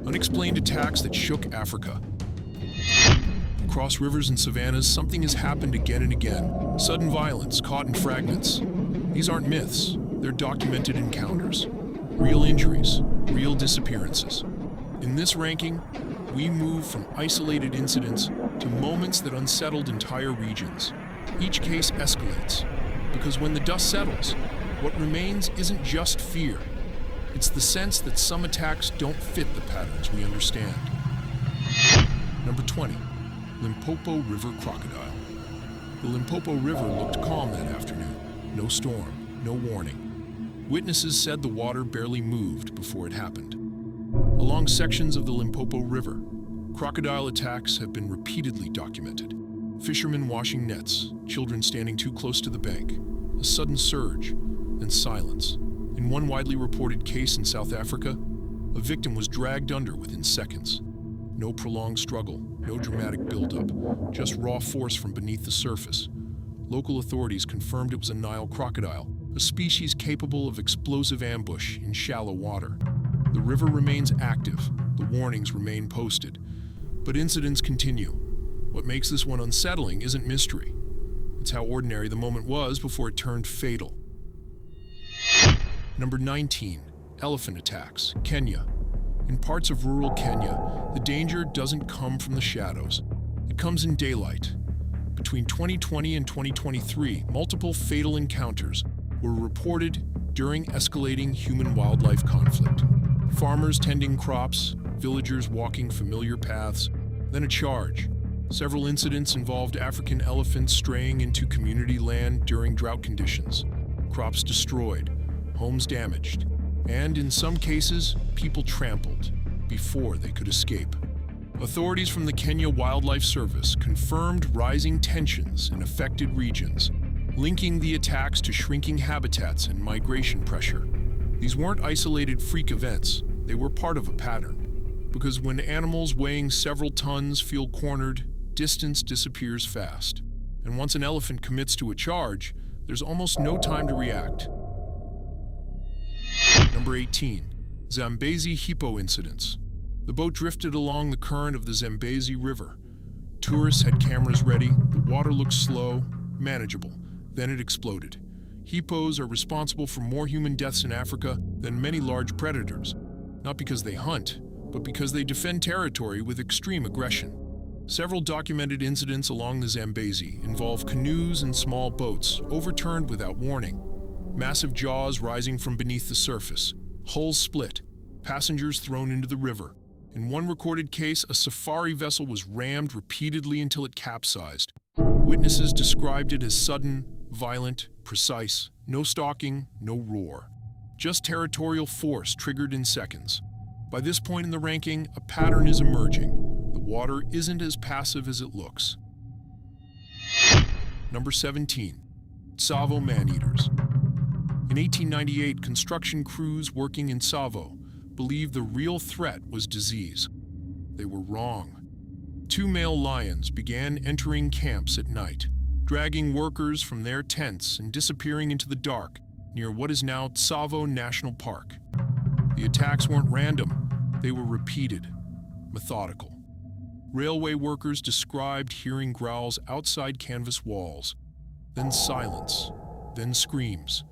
Unexplained attacks that shook Africa. Across rivers and savannas, something has happened again and again. Sudden violence, caught in fragments. These aren't myths, they're documented encounters. Real injuries, real disappearances. In this ranking, we move from isolated incidents to moments that unsettled entire regions. Each case escalates, because when the dust settles, what remains isn't just fear. It's the sense that some attacks don't fit the patterns we understand. Number 20. Limpopo River Crocodile. The Limpopo River looked calm that afternoon. No storm, no warning. Witnesses said the water barely moved before it happened. Along sections of the Limpopo River, crocodile attacks have been repeatedly documented. Fishermen washing nets, children standing too close to the bank, a sudden surge, and silence. In one widely reported case in South Africa, a victim was dragged under within seconds. No prolonged struggle, no dramatic buildup, just raw force from beneath the surface. Local authorities confirmed it was a Nile crocodile, a species capable of explosive ambush in shallow water. The river remains active, the warnings remain posted, but incidents continue. What makes this one unsettling isn't mystery. It's how ordinary the moment was before it turned fatal. Number 19. Elephant attacks, Kenya. In parts of rural Kenya, the danger doesn't come from the shadows. It comes in daylight. Between 2020 and 2023, multiple fatal encounters were reported during escalating human-wildlife conflict. Farmers tending crops, villagers walking familiar paths, then a charge. Several incidents involved African elephants straying into community land during drought conditions. Crops destroyed, homes damaged, and in some cases, people trampled before they could escape. Authorities from the Kenya Wildlife Service confirmed rising tensions in affected regions, linking the attacks to shrinking habitats and migration pressure. These weren't isolated freak events, they were part of a pattern. Because when animals weighing several tons feel cornered, distance disappears fast. And once an elephant commits to a charge, there's almost no time to react. Number 18. Zambezi hippo incidents. The boat drifted along the current of the Zambezi River. Tourists had cameras ready, the water looked slow, manageable. Then it exploded. Hippos are responsible for more human deaths in Africa than many large predators, not because they hunt, but because they defend territory with extreme aggression. Several documented incidents along the Zambezi involve canoes and small boats overturned without warning. Massive jaws rising from beneath the surface, hulls split, passengers thrown into the river. In one recorded case, a safari vessel was rammed repeatedly until it capsized. Witnesses described it as sudden, violent, precise, no stalking, no roar. Just territorial force triggered in seconds. By this point in the ranking, a pattern is emerging. The water isn't as passive as it looks. Number 17. Tsavo man-eaters. In 1898, construction crews working in Tsavo believed the real threat was disease. They were wrong. 2 male lions began entering camps at night, dragging workers from their tents and disappearing into the dark near what is now Tsavo National Park. The attacks weren't random, they were repeated, methodical. Railway workers described hearing growls outside canvas walls, then silence, then screams.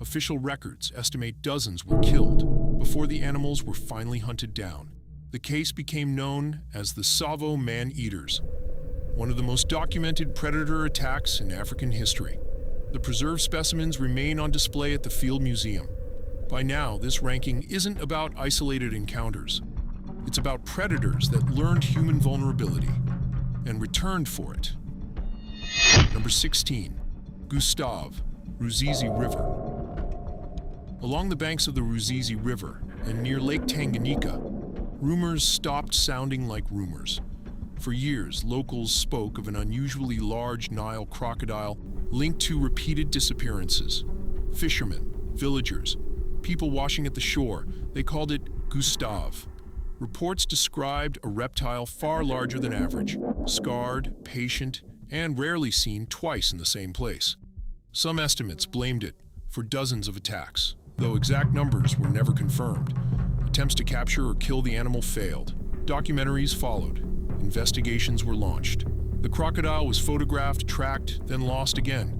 Official records estimate dozens were killed before the animals were finally hunted down. The case became known as the Tsavo man-eaters, one of the most documented predator attacks in African history. The preserved specimens remain on display at the Field Museum. By now, this ranking isn't about isolated encounters. It's about predators that learned human vulnerability and returned for it. Number 16. Gustav, Ruzizi River. Along the banks of the Ruzizi River and near Lake Tanganyika, rumors stopped sounding like rumors. For years, locals spoke of an unusually large Nile crocodile linked to repeated disappearances. Fishermen, villagers, people washing at the shore, they called it Gustav. Reports described a reptile far larger than average, scarred, patient, and rarely seen twice in the same place. Some estimates blamed it for dozens of attacks, though exact numbers were never confirmed. Attempts to capture or kill the animal failed. Documentaries followed. Investigations were launched. The crocodile was photographed, tracked, then lost again.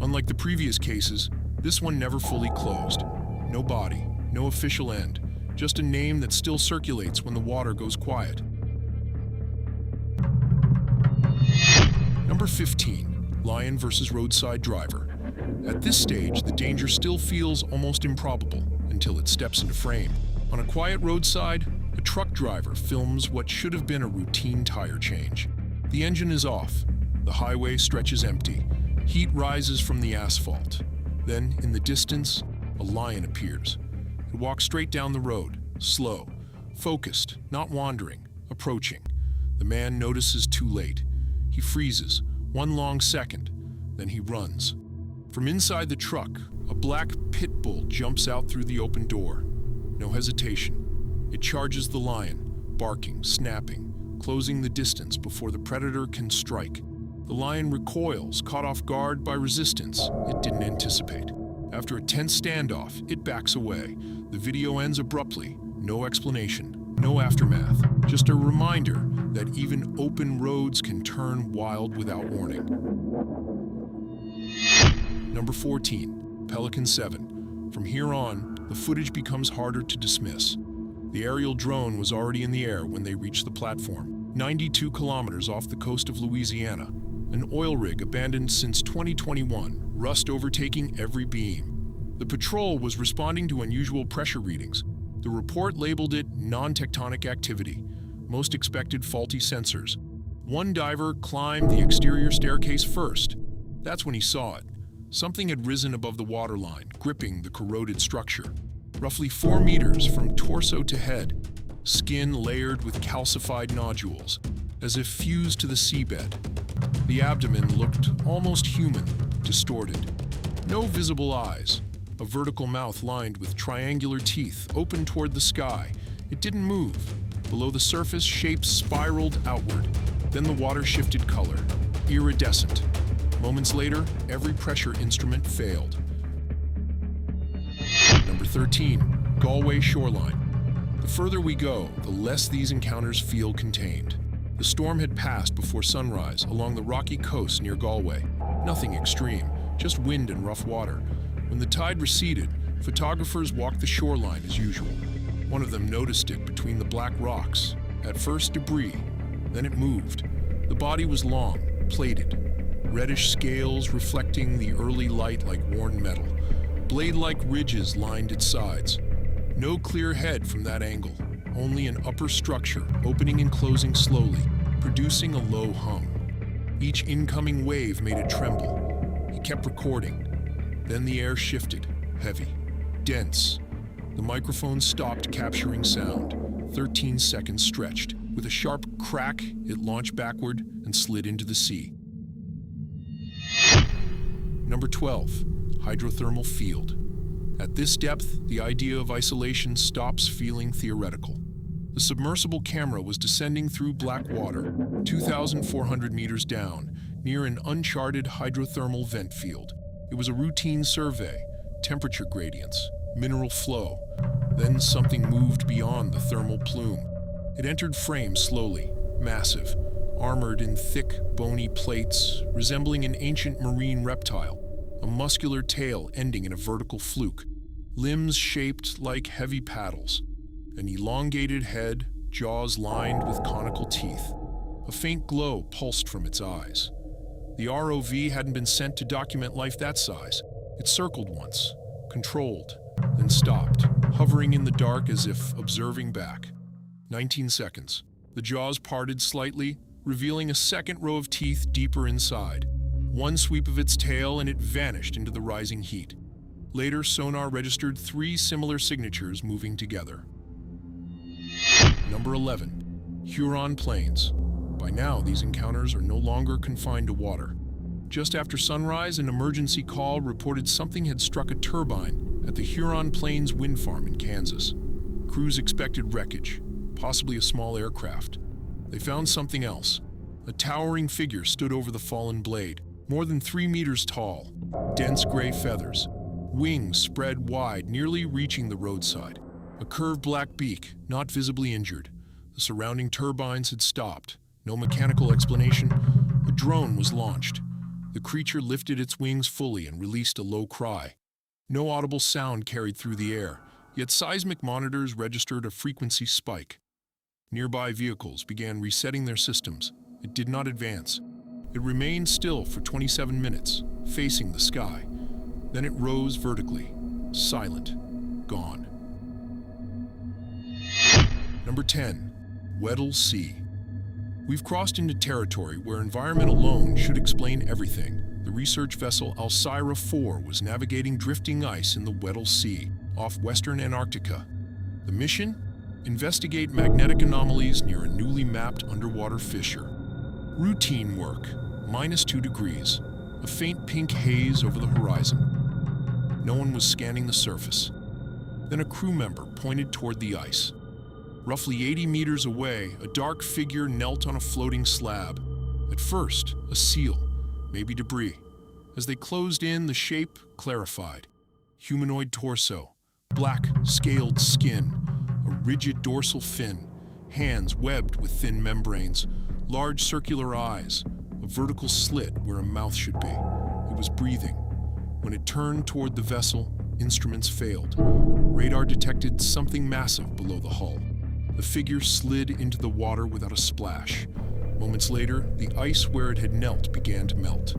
Unlike the previous cases, this one never fully closed. No body, no official end, just a name that still circulates when the water goes quiet. Number 15, lion versus roadside driver. At this stage, the danger still feels almost improbable until it steps into frame. On a quiet roadside, a truck driver films what should have been a routine tire change. The engine is off. The highway stretches empty. Heat rises from the asphalt. Then, in the distance, a lion appears. It walks straight down the road, slow, focused, not wandering, approaching. The man notices too late. He freezes, one long second, then he runs. From inside the truck, a black pit bull jumps out through the open door. No hesitation. It charges the lion, barking, snapping, closing the distance before the predator can strike. The lion recoils, caught off guard by resistance it didn't anticipate. After a tense standoff, it backs away. The video ends abruptly. No explanation, no aftermath. Just a reminder that even open roads can turn wild without warning. Number 14, Pelican 7. From here on, the footage becomes harder to dismiss. The aerial drone was already in the air when they reached the platform, 92 kilometers off the coast of Louisiana. An oil rig abandoned since 2021, rust overtaking every beam. The patrol was responding to unusual pressure readings. The report labeled it non-tectonic activity. Most expected faulty sensors. One diver climbed the exterior staircase first. That's when he saw it. Something had risen above the waterline, gripping the corroded structure. Roughly 4 meters from torso to head, skin layered with calcified nodules, as if fused to the seabed. The abdomen looked almost human, distorted. No visible eyes. A vertical mouth lined with triangular teeth opened toward the sky. It didn't move. Below the surface, shapes spiraled outward. Then the water shifted color, iridescent. Moments later, every pressure instrument failed. Number 13, Galway shoreline. The further we go, the less these encounters feel contained. The storm had passed before sunrise along the rocky coast near Galway. Nothing extreme, just wind and rough water. When the tide receded, photographers walked the shoreline as usual. One of them noticed it between the black rocks. At first debris, then it moved. The body was long, plated. Reddish scales reflecting the early light like worn metal. Blade-like ridges lined its sides. No clear head from that angle, only an upper structure opening and closing slowly, producing a low hum. Each incoming wave made it tremble. He kept recording. Then the air shifted, heavy, dense. The microphone stopped capturing sound. 13 seconds stretched. With a sharp crack, it launched backward and slid into the sea. Number 12, hydrothermal field. At this depth, the idea of isolation stops feeling theoretical. The submersible camera was descending through black water, 2,400 meters down, near an uncharted hydrothermal vent field. It was a routine survey, temperature gradients, mineral flow. Then something moved beyond the thermal plume. It entered frame slowly, massive, armored in thick, bony plates, resembling an ancient marine reptile, a muscular tail ending in a vertical fluke, limbs shaped like heavy paddles, an elongated head, jaws lined with conical teeth. A faint glow pulsed from its eyes. The ROV hadn't been sent to document life that size. It circled once, controlled, then stopped, hovering in the dark as if observing back. 19 seconds. The jaws parted slightly, revealing a second row of teeth deeper inside. One sweep of its tail and it vanished into the rising heat. Later, sonar registered 3 similar signatures moving together. Number 11, Huron Plains. By now, these encounters are no longer confined to water. Just after sunrise, an emergency call reported something had struck a turbine at the Huron Plains wind farm in Kansas. Crews expected wreckage, possibly a small aircraft. They found something else. A towering figure stood over the fallen blade, more than 3 meters tall, dense gray feathers, wings spread wide, nearly reaching the roadside. A curved black beak, not visibly injured. The surrounding turbines had stopped. No mechanical explanation. A drone was launched. The creature lifted its wings fully and released a low cry. No audible sound carried through the air, yet seismic monitors registered a frequency spike. Nearby vehicles began resetting their systems. It did not advance. It remained still for 27 minutes, facing the sky. Then it rose vertically, silent, gone. Number 10. Weddell Sea. We've crossed into territory where environment alone should explain everything. The research vessel Alcira 4 was navigating drifting ice in the Weddell Sea, off western Antarctica. The mission? Investigate magnetic anomalies near a newly mapped underwater fissure. Routine work, -2 degrees, a faint pink haze over the horizon. No one was scanning the surface. Then a crew member pointed toward the ice. Roughly 80 meters away, a dark figure knelt on a floating slab. At first, a seal, maybe debris. As they closed in, the shape clarified. Humanoid torso, black, scaled skin, a rigid dorsal fin, hands webbed with thin membranes, large circular eyes, a vertical slit where a mouth should be. It was breathing. When it turned toward the vessel, instruments failed. Radar detected something massive below the hull. The figure slid into the water without a splash. Moments later, the ice where it had knelt began to melt.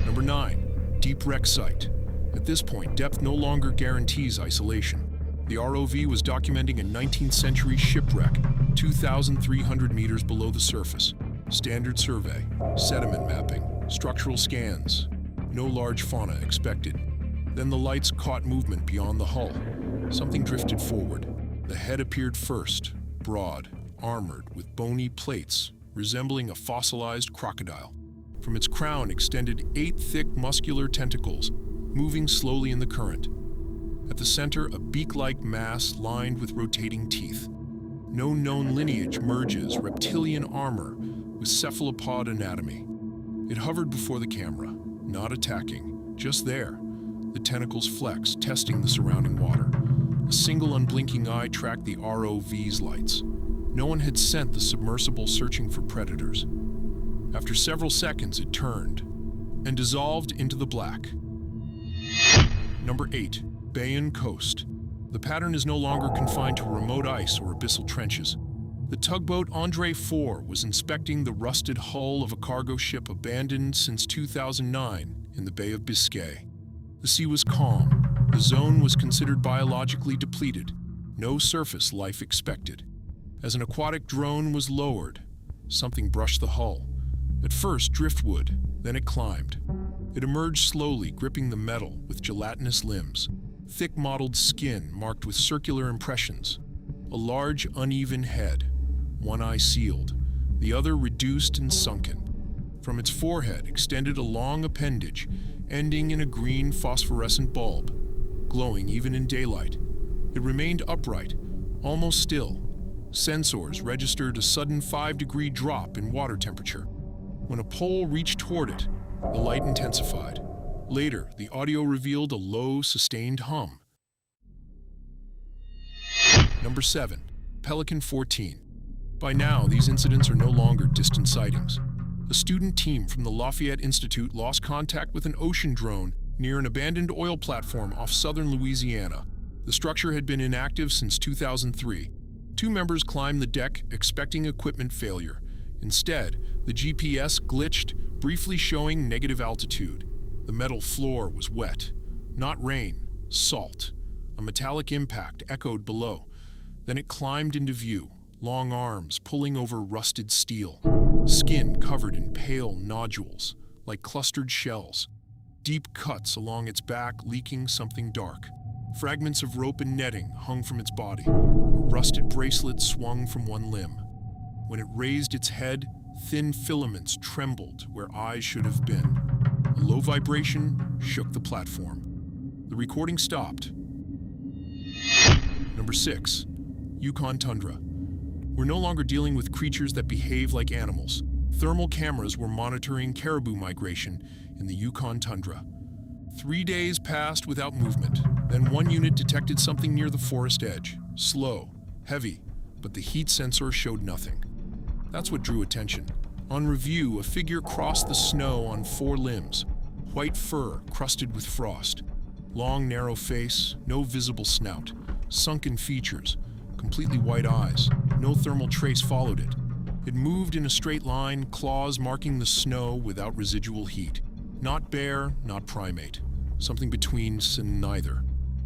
Number 9. Deep wreck site. At this point, depth no longer guarantees isolation. The ROV was documenting a 19th century shipwreck, 2,300 meters below the surface. Standard survey, sediment mapping, structural scans. No large fauna expected. Then the lights caught movement beyond the hull. Something drifted forward. The head appeared first, broad, armored with bony plates, resembling a fossilized crocodile. From its crown extended 8 thick muscular tentacles, moving slowly in the current. At the center, a beak-like mass lined with rotating teeth. No known lineage merges reptilian armor with cephalopod anatomy. It hovered before the camera, not attacking, just there. The tentacles flexed, testing the surrounding water. A single unblinking eye tracked the ROV's lights. No one had sent the submersible searching for predators. After several seconds, it turned and dissolved into the black. Number 8. Bayan Coast. The pattern is no longer confined to remote ice or abyssal trenches. The tugboat André 4 was inspecting the rusted hull of a cargo ship abandoned since 2009 in the Bay of Biscay. The sea was calm. The zone was considered biologically depleted. No surface life expected. As an aquatic drone was lowered, something brushed the hull. At first, driftwood, then it climbed. It emerged slowly, gripping the metal with gelatinous limbs. Thick mottled skin marked with circular impressions. A large, uneven head, one eye sealed, the other reduced and sunken. From its forehead extended a long appendage, ending in a green phosphorescent bulb, glowing even in daylight. It remained upright, almost still. Sensors registered a sudden 5-degree drop in water temperature. When a pole reached toward it, the light intensified. Later, the audio revealed a low, sustained hum. Number 7. Pelican 14. By now, these incidents are no longer distant sightings. A student team from the Lafayette Institute lost contact with an ocean drone near an abandoned oil platform off southern Louisiana. The structure had been inactive since 2003. 2 members climbed the deck expecting equipment failure. Instead, the GPS glitched, briefly showing negative altitude. The metal floor was wet. Not rain, salt. A metallic impact echoed below. Then it climbed into view, long arms pulling over rusted steel. Skin covered in pale nodules, like clustered shells. Deep cuts along its back leaking something dark. Fragments of rope and netting hung from its body. A rusted bracelet swung from one limb. When it raised its head, thin filaments trembled where eyes should have been. A low vibration shook the platform. The recording stopped. Number 6. Yukon Tundra. We're no longer dealing with creatures that behave like animals. Thermal cameras were monitoring caribou migration in the Yukon Tundra. 3 days passed without movement. Then one unit detected something near the forest edge. Slow, heavy, but the heat sensor showed nothing. That's what drew attention. On review, a figure crossed the snow on 4 limbs. White fur crusted with frost. Long, narrow face, no visible snout. Sunken features, completely white eyes. No thermal trace followed it. It moved in a straight line, claws marking the snow without residual heat. Not bear, not primate. Something between and neither.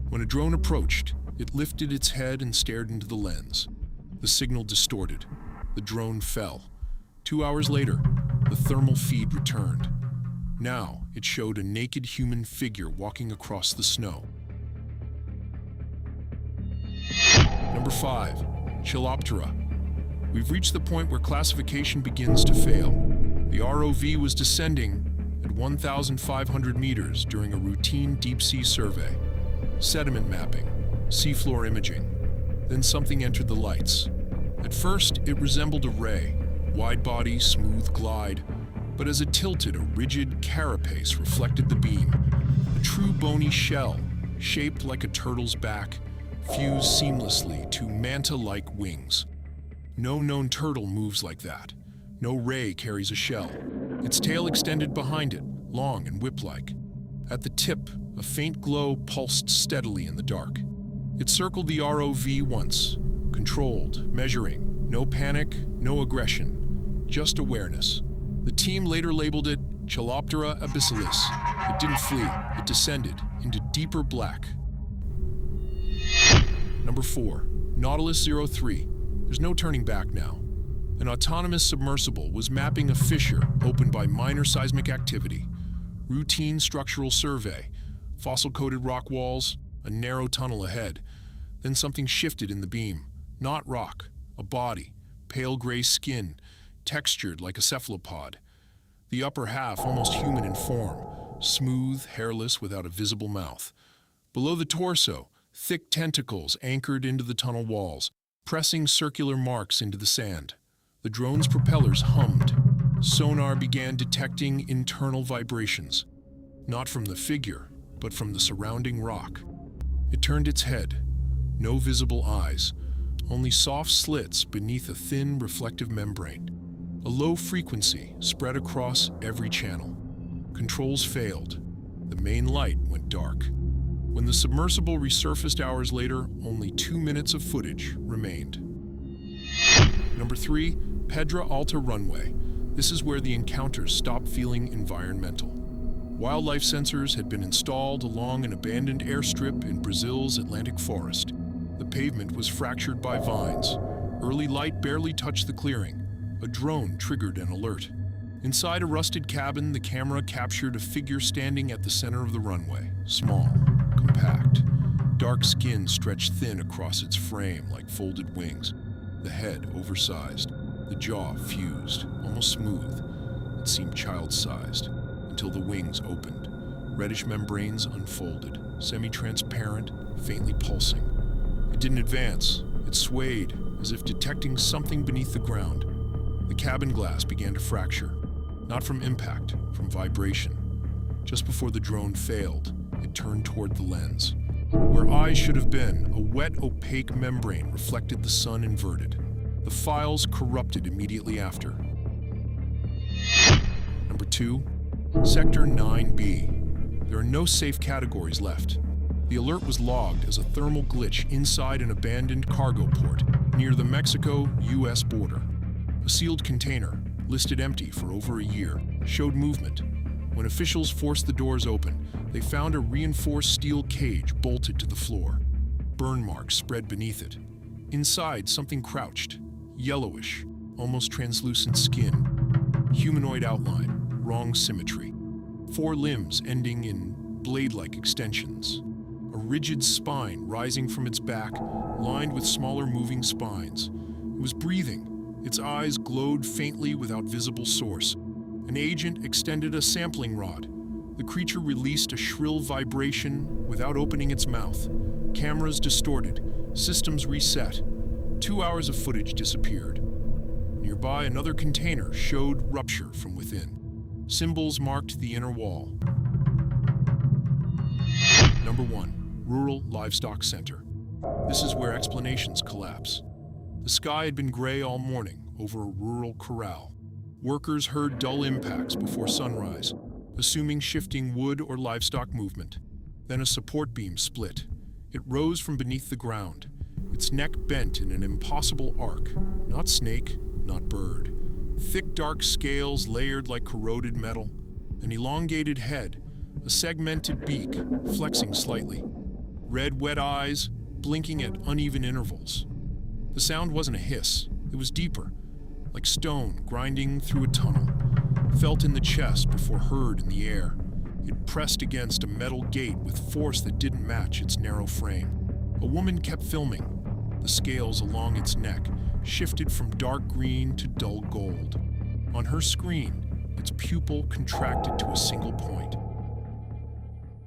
When a drone approached, it lifted its head and stared into the lens. The signal distorted. The drone fell. 2 hours later, the thermal feed returned. Now, it showed a naked human figure walking across the snow. Number 5. Chiloptera. We've reached the point where classification begins to fail. The ROV was descending at 1,500 meters during a routine deep-sea survey. Sediment mapping, seafloor imaging. Then something entered the lights. At first, it resembled a ray, wide body, smooth glide, but as it tilted, a rigid carapace reflected the beam. A true bony shell, shaped like a turtle's back, fused seamlessly to manta-like wings. No known turtle moves like that. No ray carries a shell. Its tail extended behind it, long and whip-like. At the tip, a faint glow pulsed steadily in the dark. It circled the ROV once, controlled, measuring. No panic, no aggression, just awareness. The team later labeled it Chiloptera abyssalis. It didn't flee, it descended into deeper black. Number 4. Nautilus 03. There's no turning back now. An autonomous submersible was mapping a fissure opened by minor seismic activity. Routine structural survey, fossil-coated rock walls, a narrow tunnel ahead. Then something shifted in the beam. Not rock, a body, pale gray skin, textured like a cephalopod. The upper half almost human in form, smooth, hairless, without a visible mouth. Below the torso, thick tentacles anchored into the tunnel walls, pressing circular marks into the sand. The drone's propellers hummed. Sonar began detecting internal vibrations, not from the figure, but from the surrounding rock. It turned its head. No visible eyes, only soft slits beneath a thin reflective membrane. A low frequency spread across every channel. Controls failed. The main light went dark. When the submersible resurfaced hours later, only 2 minutes of footage remained. Number 3, Pedra Alta Runway. This is where the encounters stopped feeling environmental. Wildlife sensors had been installed along an abandoned airstrip in Brazil's Atlantic forest. The pavement was fractured by vines. Early light barely touched the clearing. A drone triggered an alert. Inside a rusted cabin, the camera captured a figure standing at the center of the runway. Small, compact. Dark skin stretched thin across its frame like folded wings. The head oversized. The jaw fused, almost smooth. It seemed child-sized, until the wings opened. Reddish membranes unfolded, semi-transparent, faintly pulsing. It didn't advance. It swayed, as if detecting something beneath the ground. The cabin glass began to fracture, not from impact, from vibration. Just before the drone failed, it turned toward the lens. Where eyes should have been, a wet, opaque membrane reflected the sun inverted. The files corrupted immediately after. Number 2, Sector 9B. There are no safe categories left. The alert was logged as a thermal glitch inside an abandoned cargo port near the Mexico-US border. A sealed container, listed empty for over a year, showed movement. When officials forced the doors open, they found a reinforced steel cage bolted to the floor. Burn marks spread beneath it. Inside, something crouched, yellowish, almost translucent skin. Humanoid outline, wrong symmetry. 4 limbs ending in blade-like extensions. A rigid spine rising from its back, lined with smaller moving spines. It was breathing. Its eyes glowed faintly without visible source. An agent extended a sampling rod. The creature released a shrill vibration without opening its mouth. Cameras distorted. Systems reset. 2 hours of footage disappeared. Nearby, another container showed rupture from within. Symbols marked the inner wall. Number 1. Rural Livestock Center. This is where explanations collapse. The sky had been gray all morning over a rural corral. Workers heard dull impacts before sunrise, assuming shifting wood or livestock movement. Then a support beam split. It rose from beneath the ground, its neck bent in an impossible arc. Not snake, not bird. Thick dark scales layered like corroded metal, an elongated head, a segmented beak flexing slightly, red wet eyes blinking at uneven intervals. The sound wasn't a hiss, it was deeper, like stone grinding through a tunnel, felt in the chest before heard in the air. It pressed against a metal gate with force that didn't match its narrow frame. A woman kept filming. The scales along its neck shifted from dark green to dull gold. On her screen, its pupil contracted to a single point.